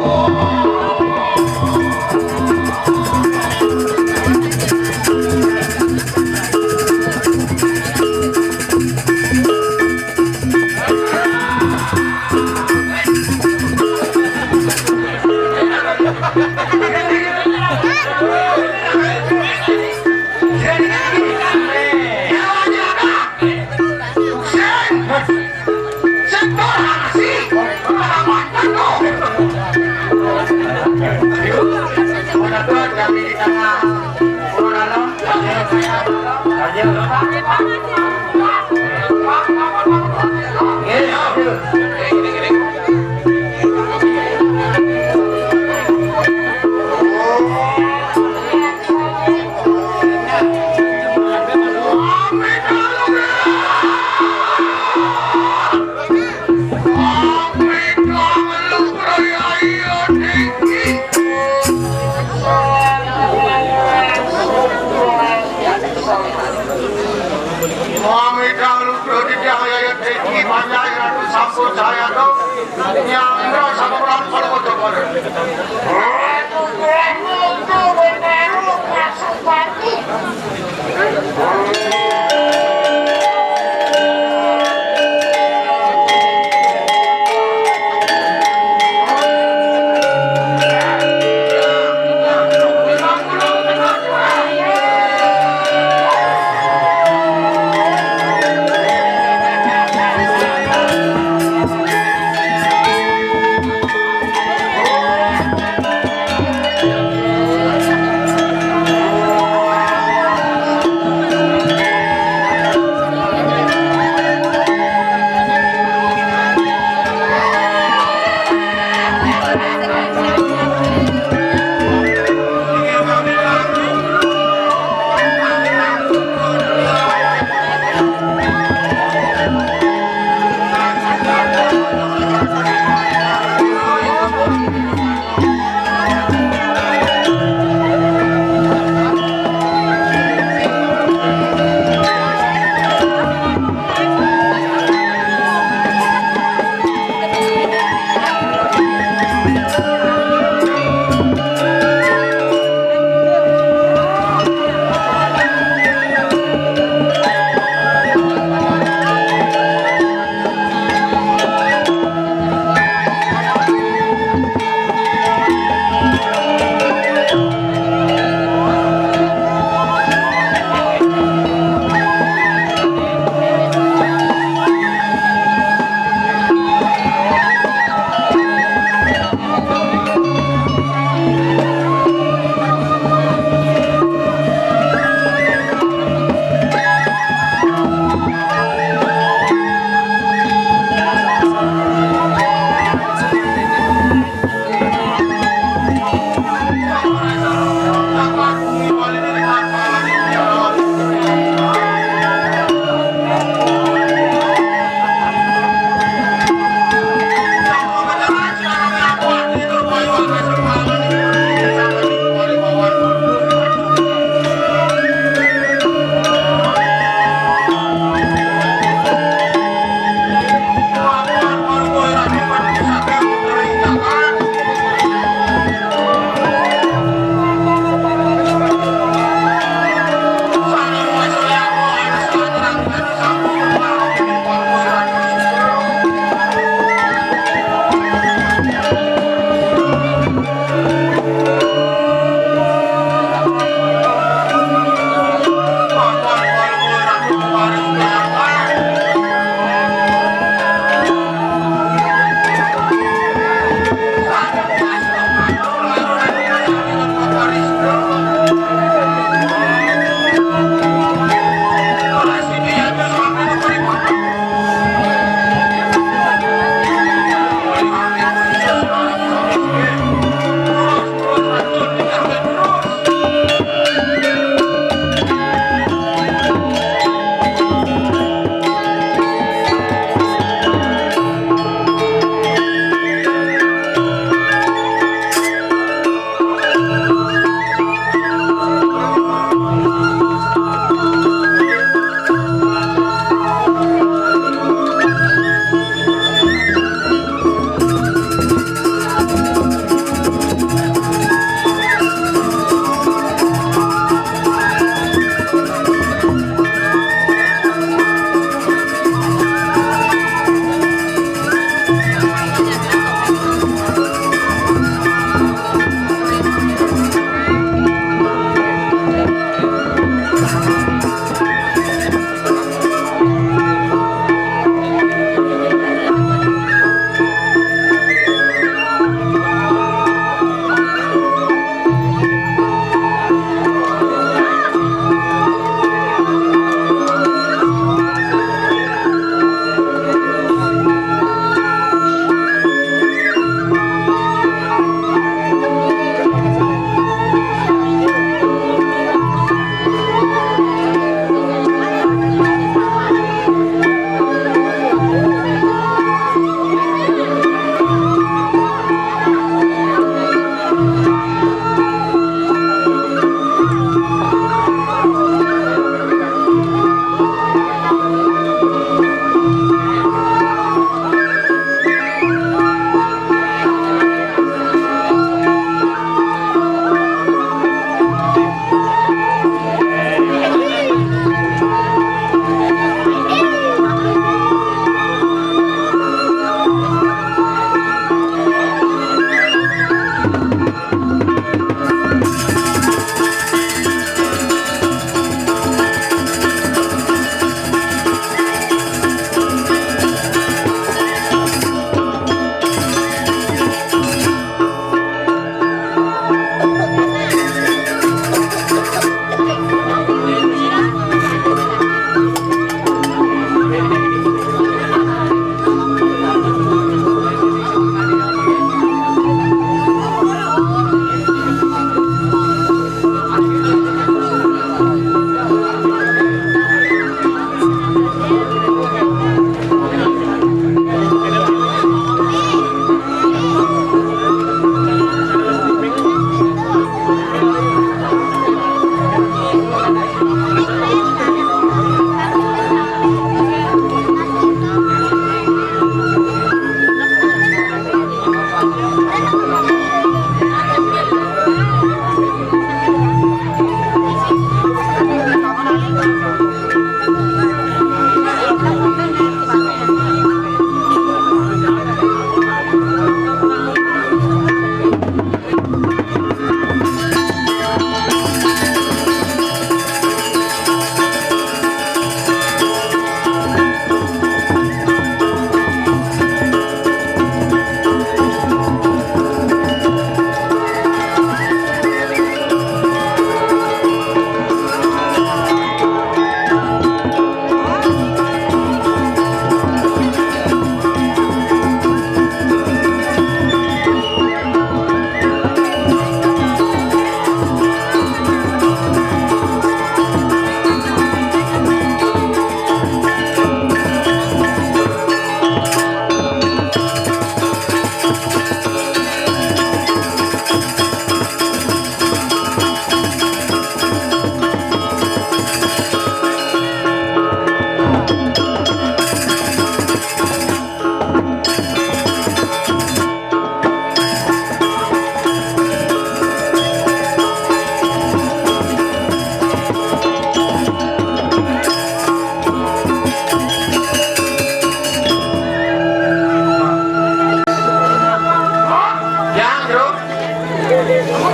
Oh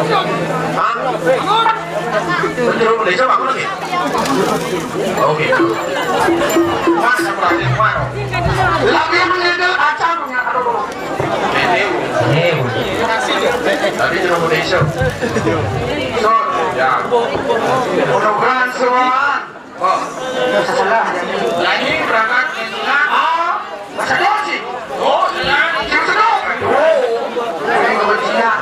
Hah? Penjuru Malaysia bangun lagi? Oke. Mana perhatian mana? Lagi mengendal kacang punya aduh. Tadi di Malaysia. So, ya. Mudah-mudahan semua. Oh, salah. Jadi berangkat ke sana. Oh, masa dosi. Oh, jangan. Jangan sedok. Oh, ini kebencian.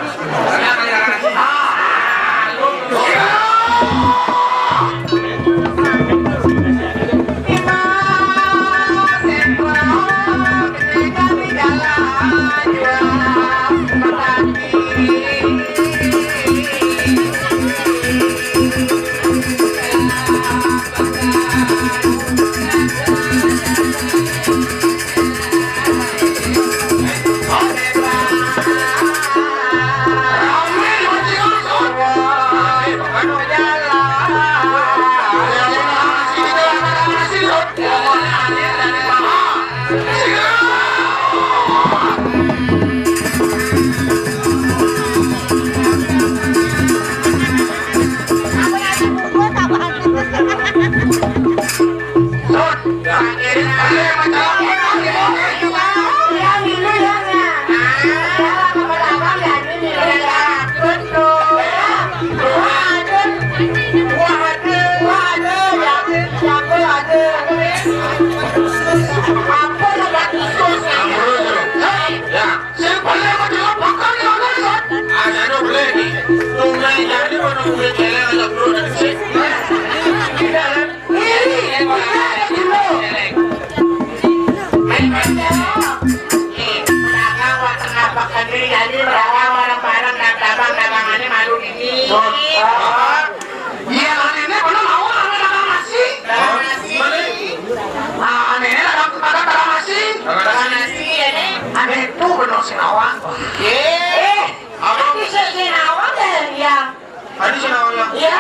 Tadi senang ya? Iya.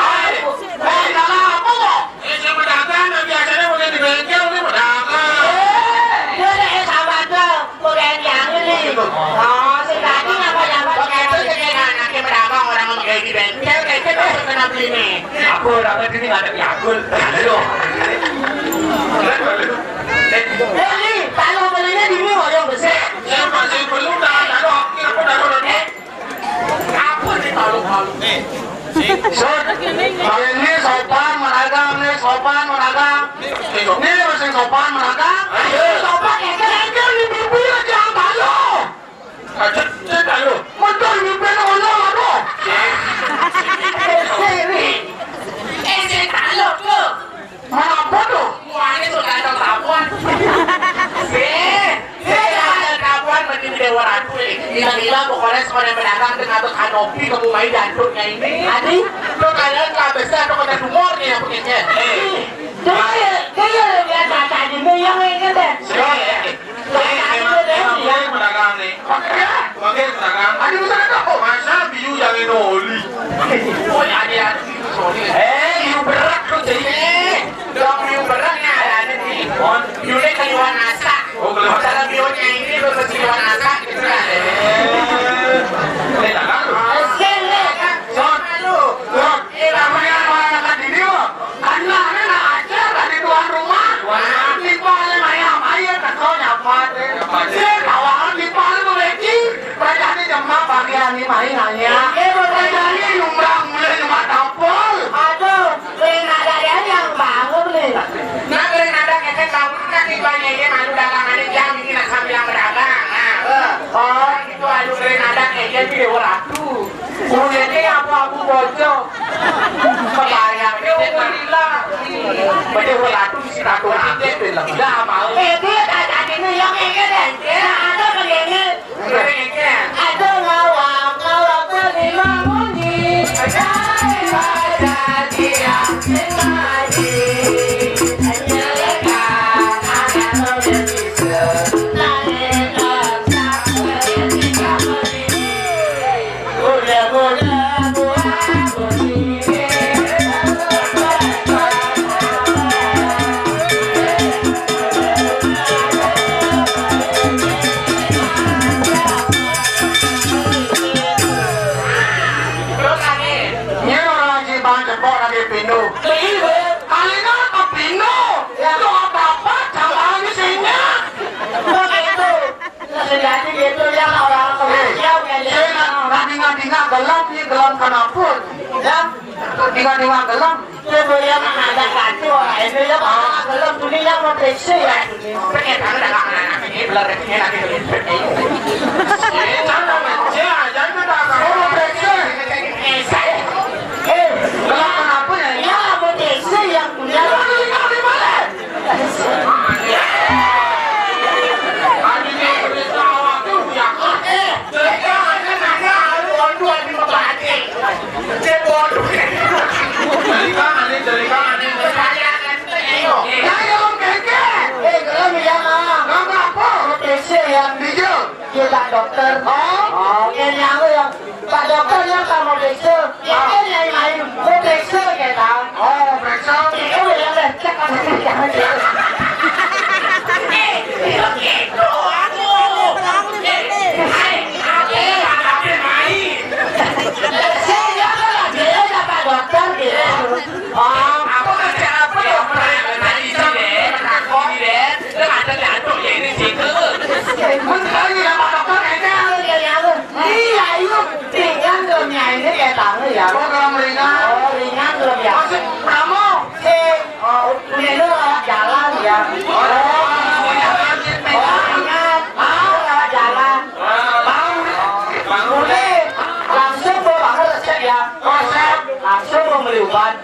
Dagang apa kok? Saya pedagang, biasanya mungkin di bengkel nih pedagang. Dia sahabat tuh, bukan yang ini. Oh, si tadi ngapa-ngapa itu jadi anaknya pedagang orang kayak di bengkel, kayak gitu kena beli nih. Aku dapat ini nggak ada piagul. Aduh. Ini kalau belinya di sini yang besar. Saya masih belum dah, aku dah Apa nih palu-palu? Ini sopan menagam, nih sopan menagam. Ini masih sopan menagam. Sopan engkel di pipi aja malu. Cek ayo. Betul di pipi ono aduh. Cek ayo tuh. Mana bodoh? Wah ini sudah ada tabuan. Kawan mesti dewa ratu gila-gila pokoknya sekolah pedagang dengan kanopi kamu main jantungnya ini adi lo kalian gak besar lo kena tumor nih yang begini kaya lihat baca ini yang ini deh memang pedagang nih pakai pedagang adi bisa kata masa biu yang ini oli oh ya ada biu berat lo jadi dong biu beratnya ada nih biunya keliwan nasa masalah bionya ini lo keliwan nasa gitu kan pedagang lo namanya masyarakat ini loh anaknya nak ajar dari tuan rumah di paling ayam katanya apa kawan di paling memiliki kerajaan jemaah bagian ini mainannya kerajaan ini nyumbang mulai nyumbang tampol aduh kering ada yang bangun nih nah kering ada kekek kamu kan di banyak ini malu dagangannya jam ini nak sambil yang berdagang oh itu aduh kering ada kekek di dewa ratu kemudiannya abu-abu bocor kebayang itu gila betul ratu di ratu ratu dah mau dia ada ini yang ingin ada begini ada ngawang berlimangunyi ada dia sengaji lagi pindu. Kalinya apa pindu? Itu apa-apa, jangan di sini. Begitu. Jadi gitu ya orang komersial kayaknya. Ngadinga gelam nih, gelam kenapa? Ya, Ngadinga gelam. itu yang ada kacau. Ini yang kalau dunia mau periksa ya. Pengen ada anak ini belar ini lagi jangan aja, jangan ada. Oh, periksa. Gelam kenapa ya? Ya, mau periksa yang punya. Di mana? Pak dokter, ini yang Pak dokter yang kamu periksa, ini yang lain, mau periksa kita. Oh, periksa. Itu yang lecek apa sih jangan gitu. Pak dokter gitu. Apa kerja apa ya? Tadi deh, menakut deh. Lu ada jantung ya ini situ. Menteri ya Pak Dokter kayaknya. Iya itu ringan belumnya ini kayak tangan ya. Program ringan. Oh ringan belum ya. Masuk kamu. Ini lu lewat jalan ya. Ringan. Lewat jalan. Boleh. Langsung mau banget resep ya. Langsung mau beli obat.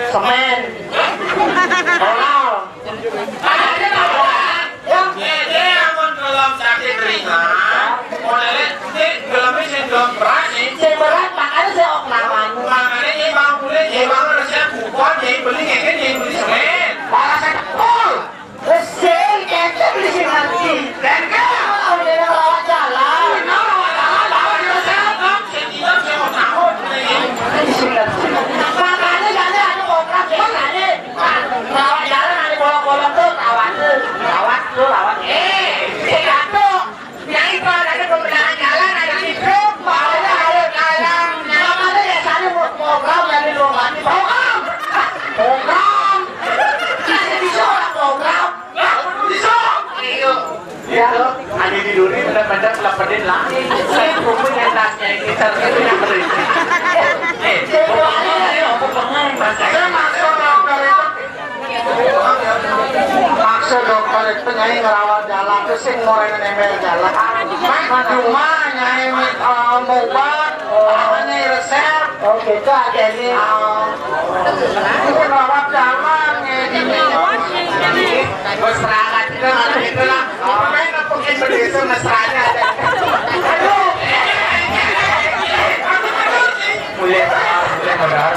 Semen. Tolong. Saya berat makanya saya oklaman. Resep kita beli sih nanti. Kalau dia lewat jalan. Makanya jangan ada kontrak ya tadi. Lewat jalan ada bolong-bolong tuh lawat tuh. Satu. Yang itu ada pembenahan jalan ada itu. Makanya ada jalan. Makanya ya saya mau program dari luar. Program. Jadi bisa orang program. Bisa. Ya. Ada di duri benar-benar lepetin lagi. Saya punya tasnya kita itu yang berisi. Saya maksud dokter itu nyai ngerawat jalan itu sih ngoreng nempel jalan. Cuma nyai obat, nyai resep. Oh gitu aja ini. Ngerawat jalan nyai. Bos perangkat itu nggak gitu lah. Main nepukin begitu mesranya ada. Aduh. Mulai modal.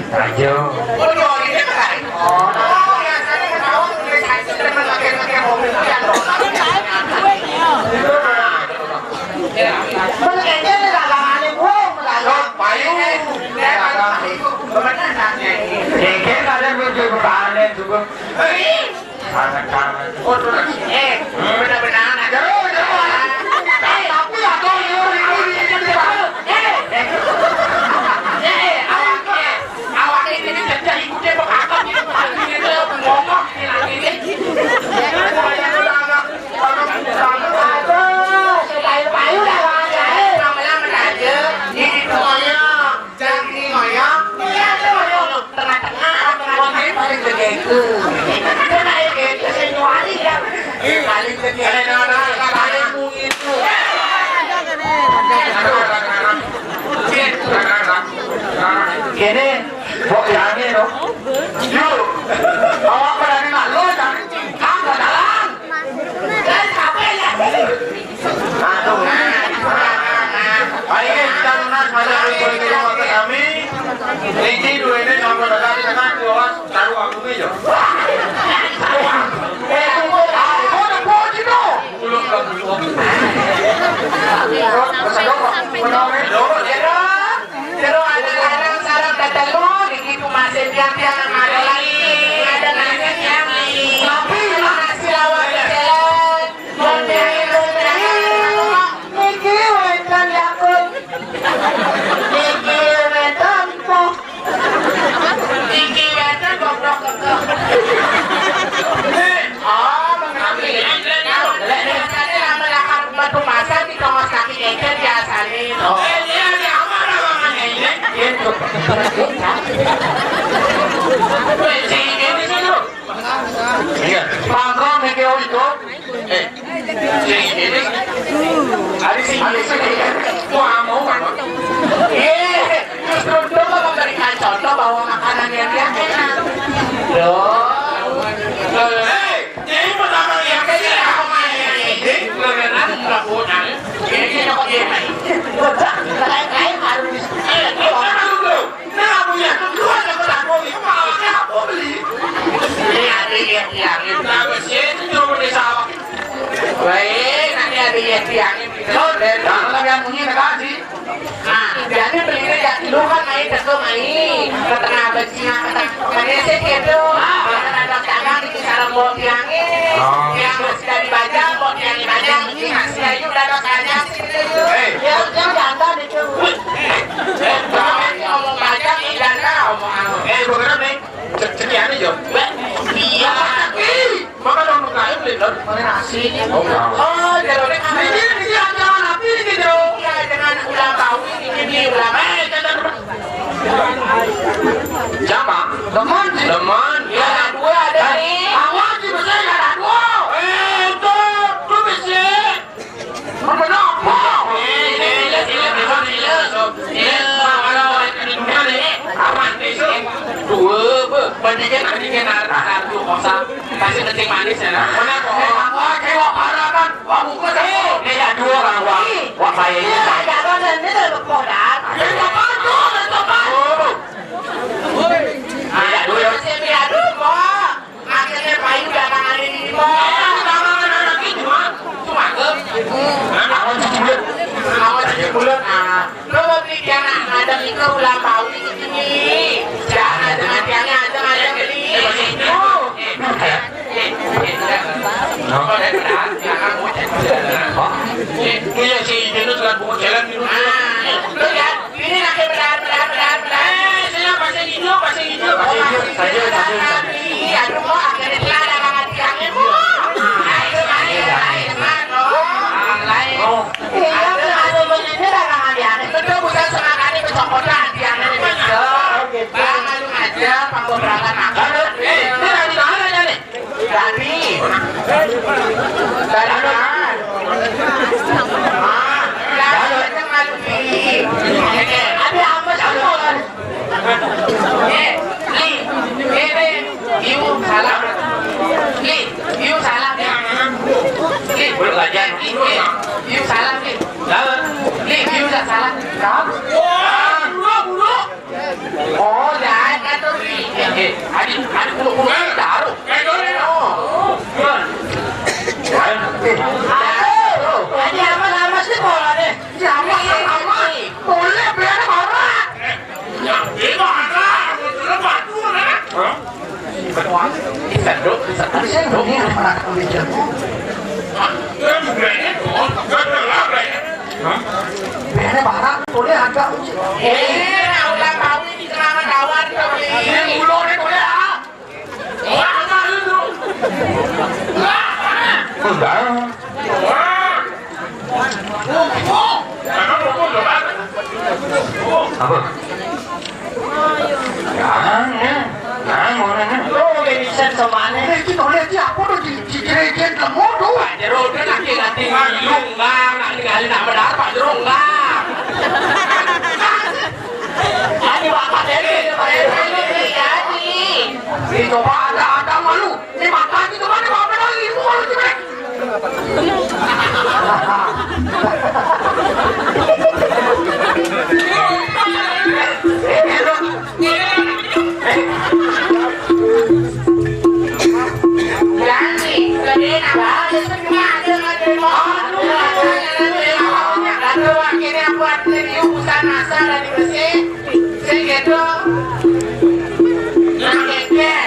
Ayo. Oh, ini kan. Oh, yang sana ketawa tulis hasil dengan pakai mobil yang dong. Mengenai dagangan ibu, mengenai payung, benar Keke ada video bertahan juga. Kangen-kangen. benar-benar jauh. Tapi aku awak ini kerja ikutnya berkakak ini pagi itu ngomong ini. Payu dah aja. Lama-lama aja. Ini semuanya jadi ngoyong. Iya ngoyong. Tengah-tengah orang paling gede itu. Karena itu senyuari kan. Paling gede. Paling mungkin itu. Kene, kok yangi no? Yuk, awak berani malu dan angkat jalan. Dan apa ya? Aduh. Ayo kita lunas macam itu kami. Ini dua ini sama sekali dengan dua taruh aku meja. Belum belum. Pero ada sarap tatalo, hindi kumasin yang ada lagi, ada nasi yang tapi masih lawan jalan, Niki wetan yakul, Niki wetan po, Niki wetan goblok goblok. Oh, mengambil. Tadi lama lakar batu masa di kawas kaki eker biasa nih. Iya. Pangkong mikir itu. Ada sih. Wah mau kan? Justru itu memberikan contoh bahwa makanan yang dia enak. Loh. Ini pertama yang Kayaknya aku main yang ini. kebenaran nggak punya. Ini kok dia main. Lain-lain harus. Nah punya kedua yang berlaku itu malah aku beli. Ini ada yang Nah mesin itu beli sama. baik, nanti ada yang Kalau yang punya kasih. nah, jadi belinya ya dulu kan main tentu main ke tengah bencina ke tengah sih gitu ada dagang di kisaran bot yang sudah dibaca bot yang dibaca ini ngasih aja udah ada kanya yang jantan itu ngomong baca ini janda ngomong Beneran nih. Sekian aja. iya Maka dong kayu beli dong. mana nasi Oh, oh jalurnya kan Ini jangan api gitu. iya dengan ulang tahun ini beli ulang Siapa? Teman sih. Teman. ya ada dua ada nih Awak sih bisa ada dua. Itu tuh bisa. Apa nak? Bandingkan harus kosa kasih kencing manis ya Mana kok? Wah, kayak parah kan? Wah, muka kamu. ini ada dua orang wah. Wah kayaknya. ada kan ini udah kodan Itu apa tuh? Itu apa? ada dua masih aduh kok akhirnya payu dagangan ini cuma ke Awan sebulan. awal 7 bulan lo mau beli yang ada mikro ulang tahun ini jangan dengan tiangnya ada beli Iya sih, itu sudah buku jalan di rumah. lo lihat ini lagi benar Saya pasang hijau. iya aduh kok akhirnya dia dagangan tiangnya ayo lain ada begini dagangan tiangnya itu bukan sengaja kecokotan tiangnya bisa lalu aja pengobatan makan Ini dari mana ya nih? dari mana? Dok, Tapi saya belum lihat mana kemeja. Biasanya barang boleh agak uji. ulang tahun ini celana kawan Ini ulo nih boleh ah. Enggak. Apa? Jangan orangnya. Lo bisa semane Ini boleh aja aku tuh di lemu tuh. Pak Jero kan lagi nanti lungang nanti kali nak benar Pak Jero enggak Jadi bapak dari ini jadi Ini coba ada malu. Ini makan itu mana bapak lagi ilmu malu sih mereka. jadi gede apa cuma ada lalu akhirnya buat review usaha NASA dan di bersih segitu nah keke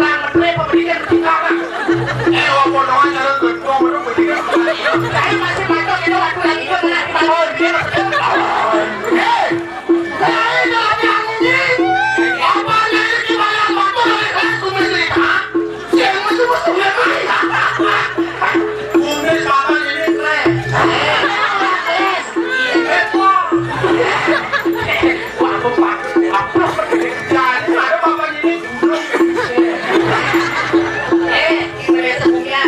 terang medre pendidikan pendidikan. Walaupun orang cara kedua baru pendidikan. Saya masih macam itu waktu lagi ke mana di mana dia Bunda sama ini keren. Jadi ada bapak ini. ini sebenarnya.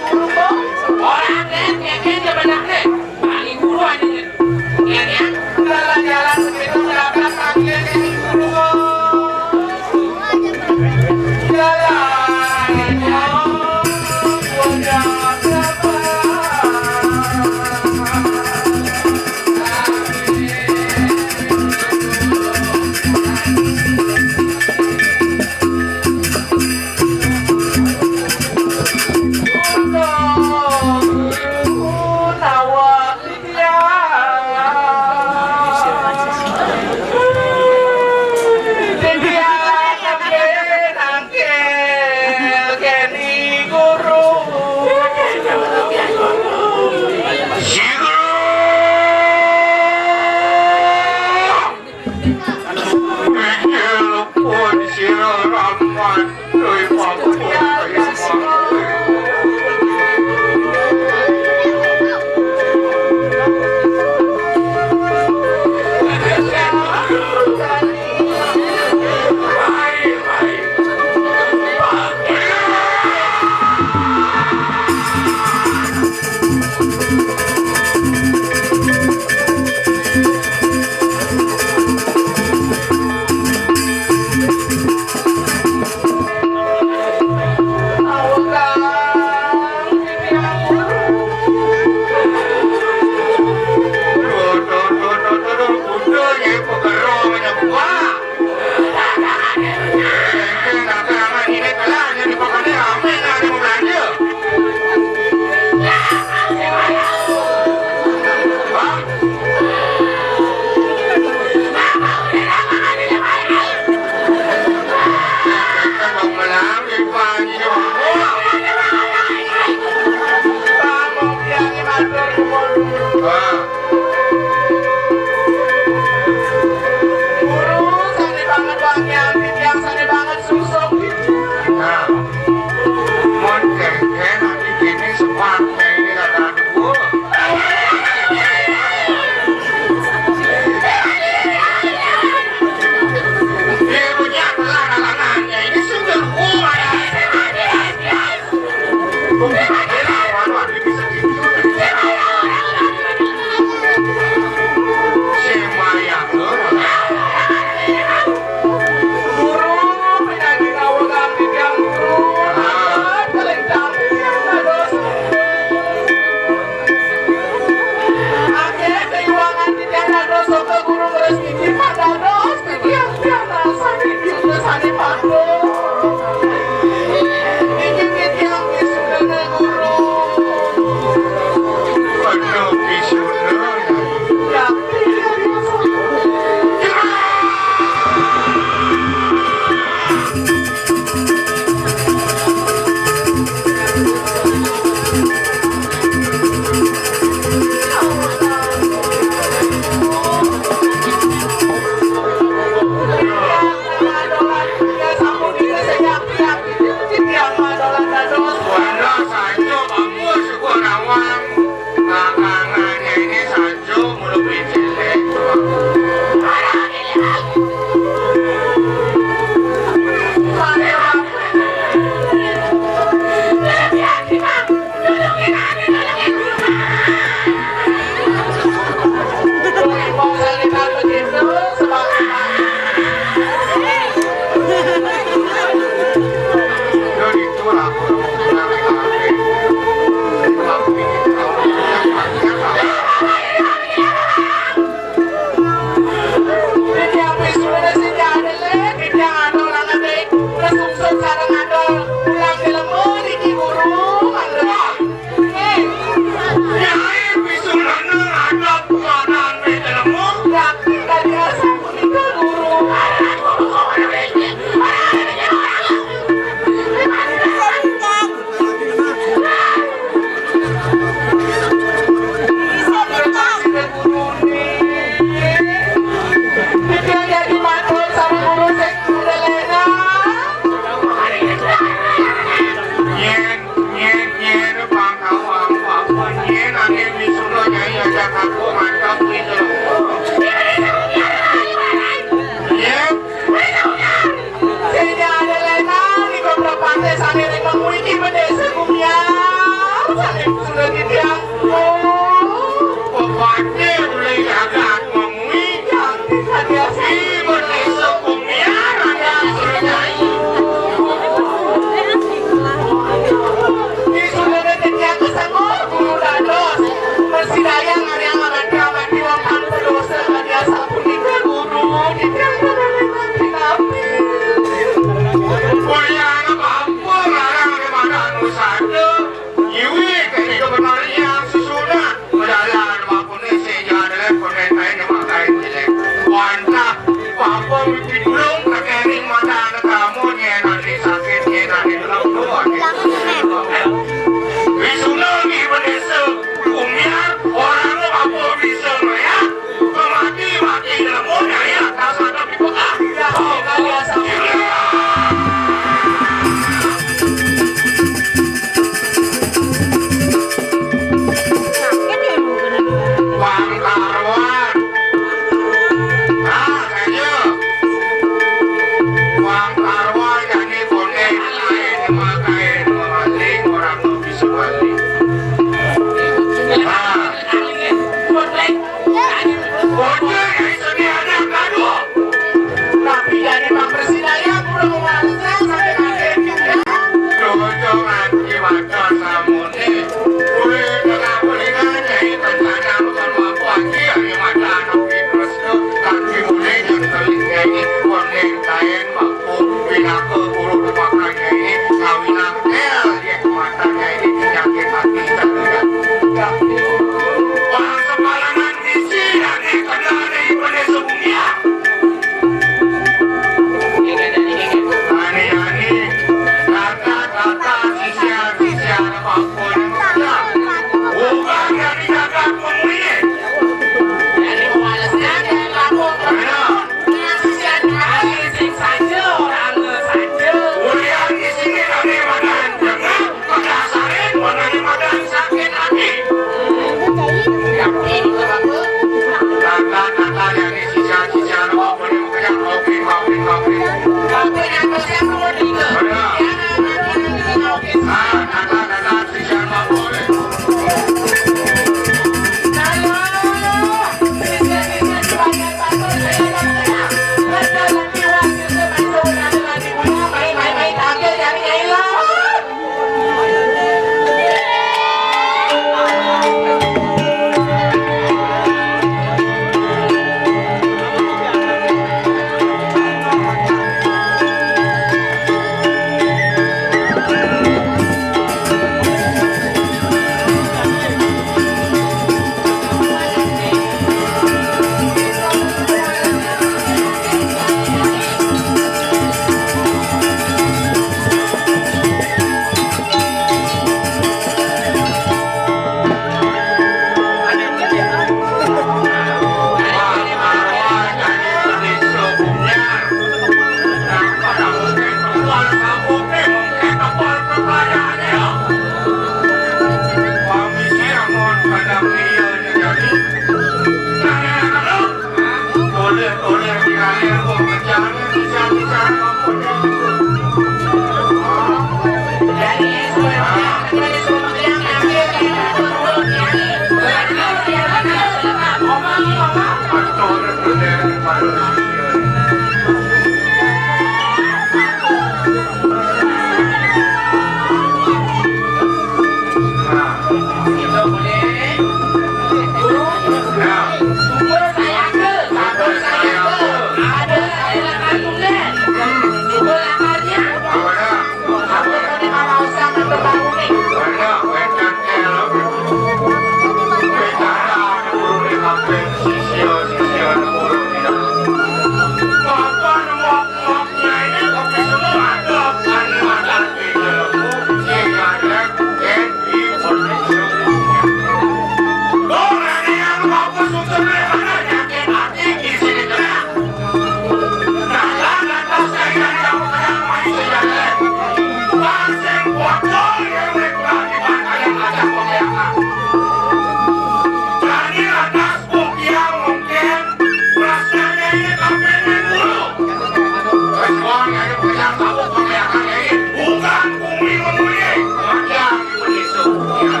yang kamu kebanyakan ini bukan bumi memuji macam begitu ya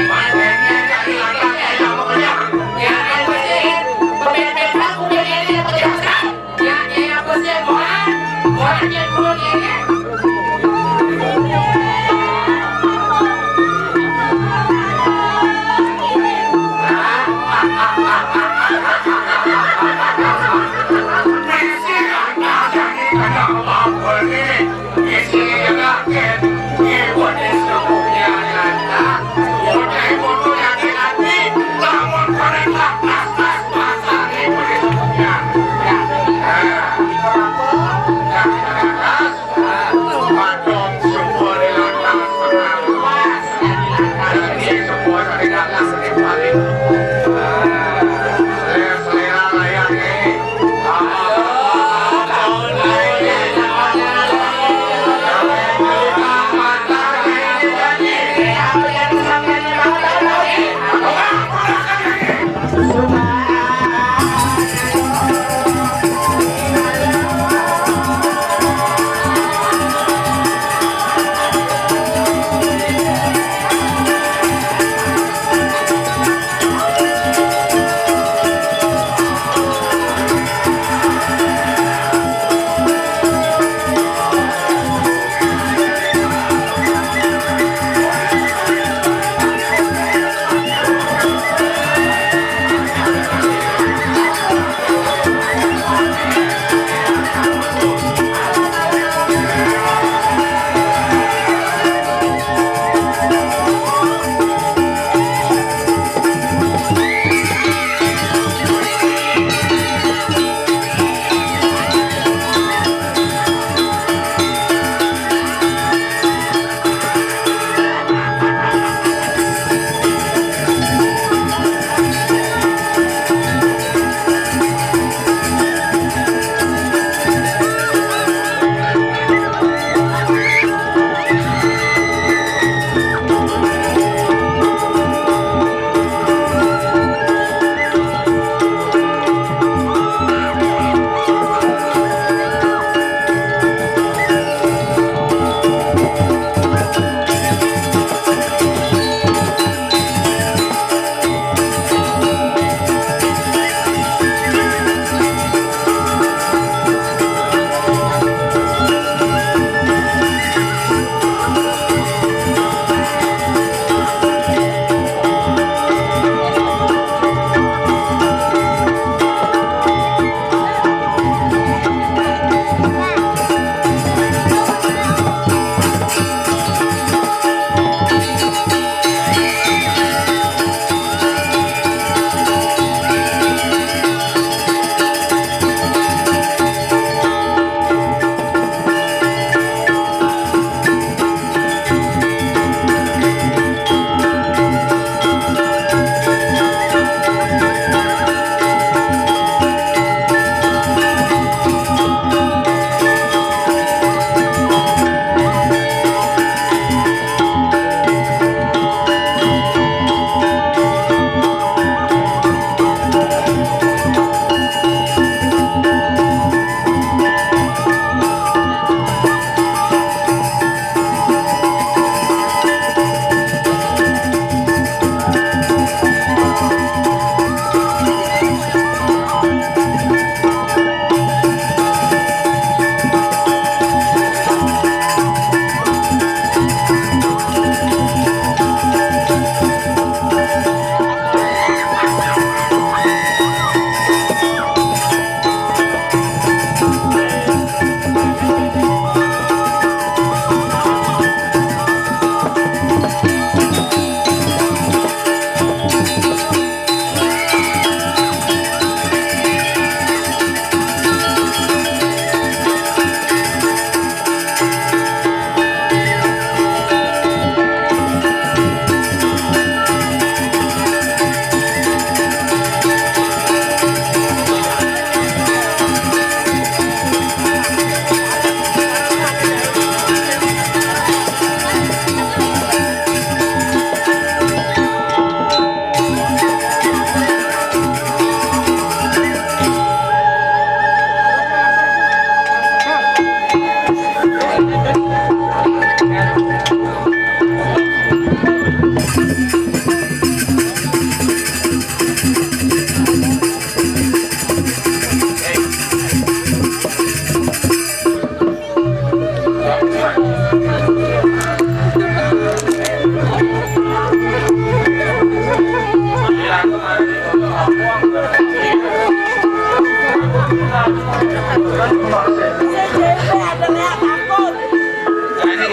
makanya jadi laki-laki yang bekerja Ya, aku sih pemimpin aku begini penjelasan. Ya, aku sih orang yang kurang ini. Bantu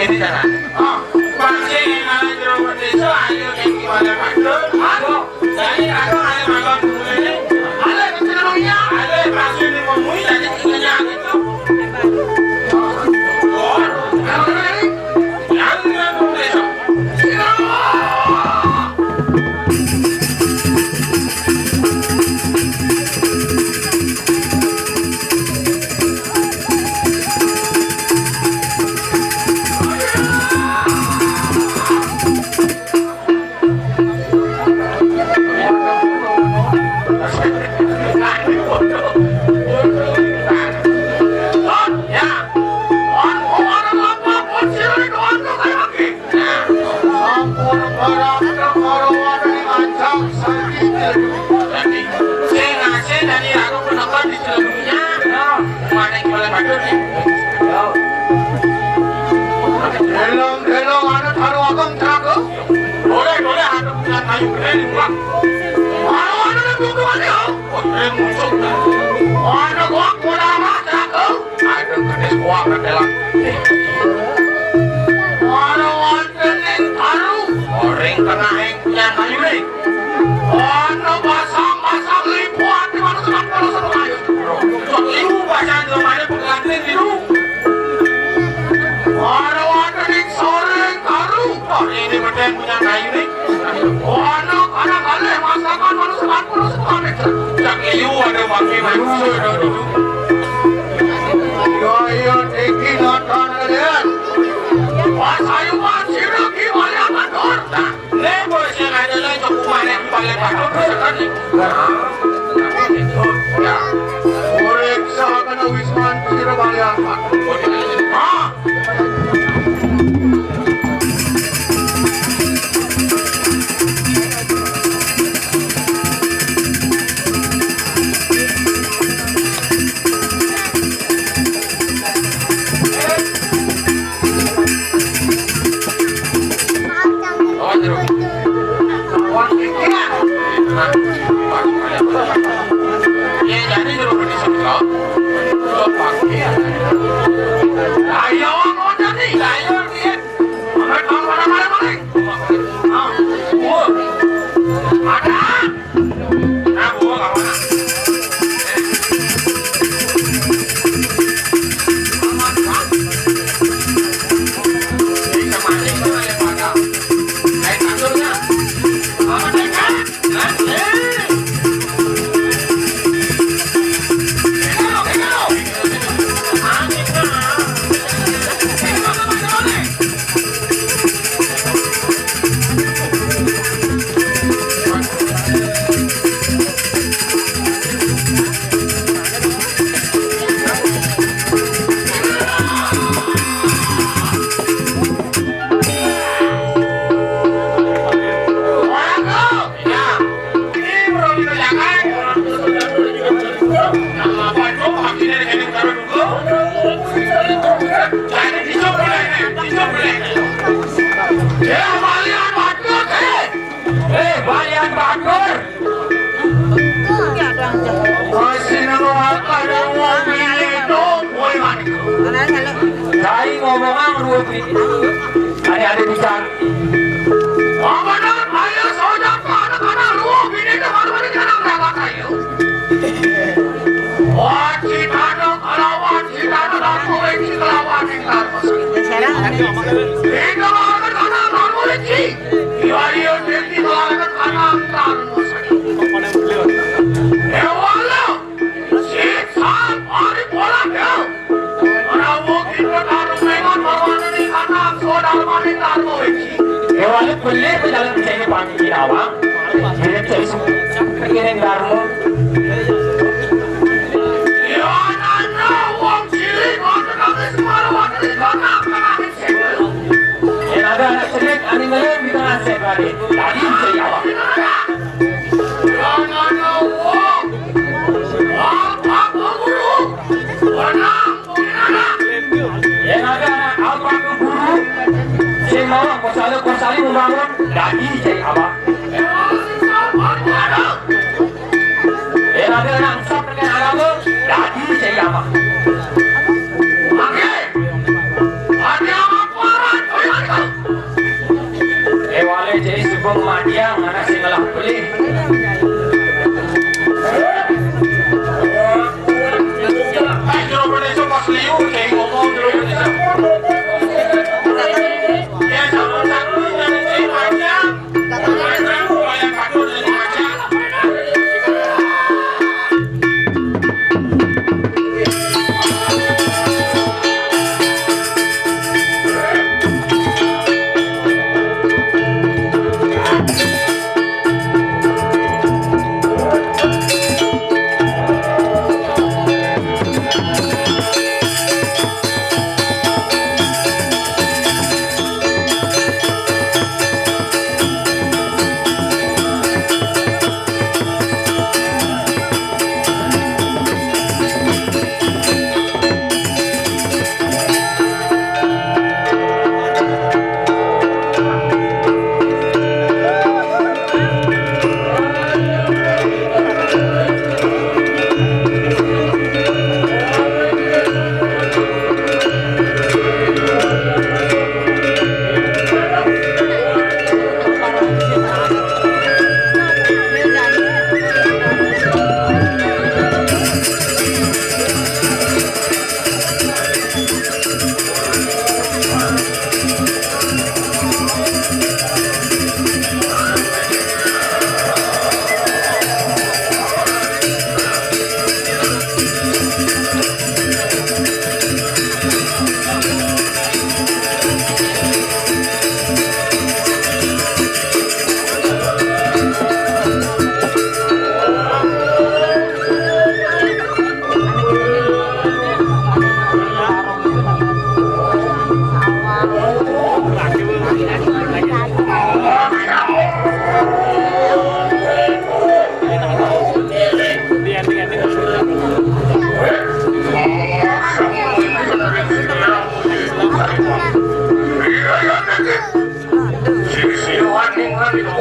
Ini cara. Pasien yang ada di rumah desa ayo yang gimana makan? Jadi aku ada makan dulu ini. Ada kecenderungannya. Ada pasien yang mau jadi kenyang itu. Helong ada taruh agam teraga. Boleh ada punya kayu keren buat. Ada tunggu ada. Keren musuh. Ada gua lama teraga. Ada kades gua kedelang. Ada wanten yang taruh. Orang tengah yang punya kayu ni. Ada basang lipuan di mana sedang polos satu kayu. Sok ibu basang di mana pengantin itu. Ada wanten yang sore taruh. Ini berdeng punya kayu ni. Anak kali masakan mana sedang polos satu kayu. Sok ibu ada bangkai manusia itu. Yo teki nonton kalian. Pasayu masih lagi banyak kantor. Lebo yang ada lagi cukup banyak balik kantor sekali. Ya, boleh sahakan Wisman sira banyak. Saya ngomong dua ada bicara. Benar, ayo saudara anak-anak lu bini teman-teman jangan berangkat ayo. Wajib ada kelawan, kita ada kulit kelawan yang tarmas. Kita akan tarmus lagi. Dia kita akan tarmus. Ewalo, si sam hari bola dia. Ewalo kulle pe jalan pichai pani ki rawa. Mere choice kene darmo. Ada anak cerdik animal di tengah sekali. Tadi saya awak. Yang ada anak apa guru. Saya mau kosali membangun. Tadi saya awak. Yang ada anak sab dengan agama. Tadi saya awak.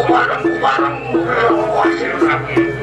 bareng hasil sakit.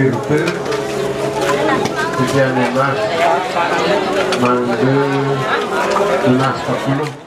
Filter Sekian mas Mangga 11.40